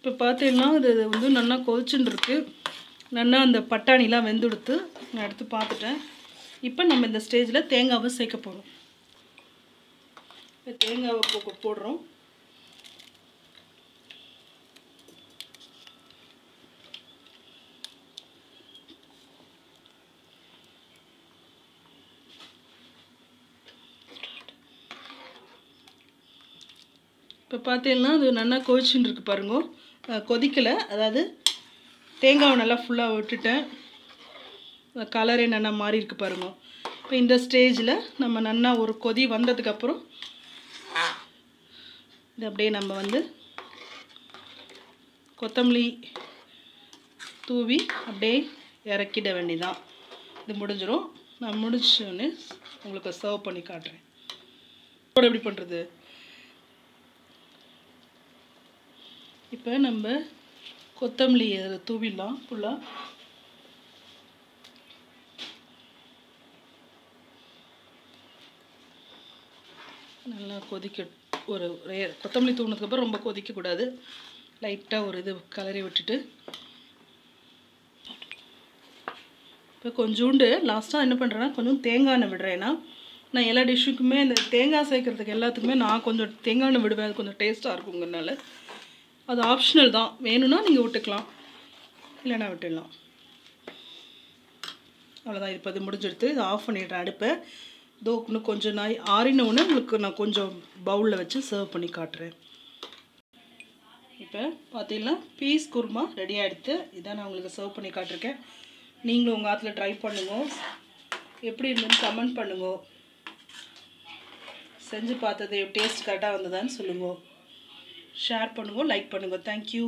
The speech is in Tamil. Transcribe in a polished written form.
இப்போ பார்த்தீங்கன்னா இது வந்து நல்லா கொதிச்சுன்னு இருக்கு. நல்லா அந்த பட்டாணிலாம் வெந்துடுத்து நான் எடுத்து பார்த்துட்டேன். இப்போ நம்ம இந்த ஸ்டேஜில் தேங்காவை சேர்க்க போகிறோம். இப்போ தேங்காவை போடுறோம். இப்போ பார்த்தீங்கன்னா அது நல்லா கொதிச்சுன்னு இருக்குது பாருங்க. கொதிக்கலை, அதாவது தேங்காவை நல்லா ஃபுல்லாக விட்டுட்டேன். கலரே நல்லா மாறி இருக்குது பாருங்க. இப்போ இந்த ஸ்டேஜில் நம்ம நல்லா ஒரு கொதி வந்ததுக்கப்புறம் இது அப்படியே நம்ம வந்து கொத்தமல்லி தூவி அப்படியே இறக்கிட வேண்டியதான். இது முடிஞ்சிடும். நான் முடிச்சோடனே உங்களுக்கு சர்வ் பண்ணி காட்டுறேன். எப்படி பண்ணுறது? இப்போ நம்ம கொத்தமல்லி அதில் தூவிடலாம் ஃபுல்லாக. நல்லா கொதிக்க ஒரு கொத்தமல்லி தூவினதுக்கப்புறம் ரொம்ப கொதிக்கக்கூடாது. லைட்டாக ஒரு இது கலரி விட்டுட்டு இப்போ கொஞ்சோண்டு லாஸ்ட்டாக என்ன பண்ணுறேன்னா கொஞ்சம் தேங்காய் எண்ணெய் விடுறேன். ஏன்னா நான் எல்லா டிஷ்ஷுக்குமே இந்த தேங்காய் சேர்க்குறதுக்கு எல்லாத்துக்குமே நான் கொஞ்சம் தேங்காய் எண்ணெய் விடுவேன். அது கொஞ்சம் டேஸ்ட்டாக இருக்குங்கிறனால. அது ஆப்ஷனல் தான், வேணும்னா நீங்கள் விட்டுக்கலாம், இல்லைனா விட்டுடலாம். அவ்வளோதான். இப்போ இது முடிஞ்செடுத்து இதை ஆஃப் பண்ணிடுறேன் அடுப்பை. இதோ இன்னும் கொஞ்சம் நாய் ஆறினவுன்னு உங்களுக்கு நான் கொஞ்சம் பவுலில் வச்சு சர்வ் பண்ணி காட்டுறேன். இப்போ பார்த்தீங்கன்னா பீஸ் குருமா ரெடி ஆகிடுத்து. இதான் நான் உங்களுக்கு சர்வ் பண்ணி காட்டிருக்கேன். நீங்களும் உங்கள் ஆற்றுல ட்ரை பண்ணுங்க. எப்படி இருந்துன்னு கமெண்ட் பண்ணுங்க. செஞ்சு பார்த்தது டேஸ்ட் கரெக்டாக வந்ததான்னு சொல்லுங்க. ஷேர் பண்ணுங்க, லைக் பண்ணுங்க. தேங்க்யூ.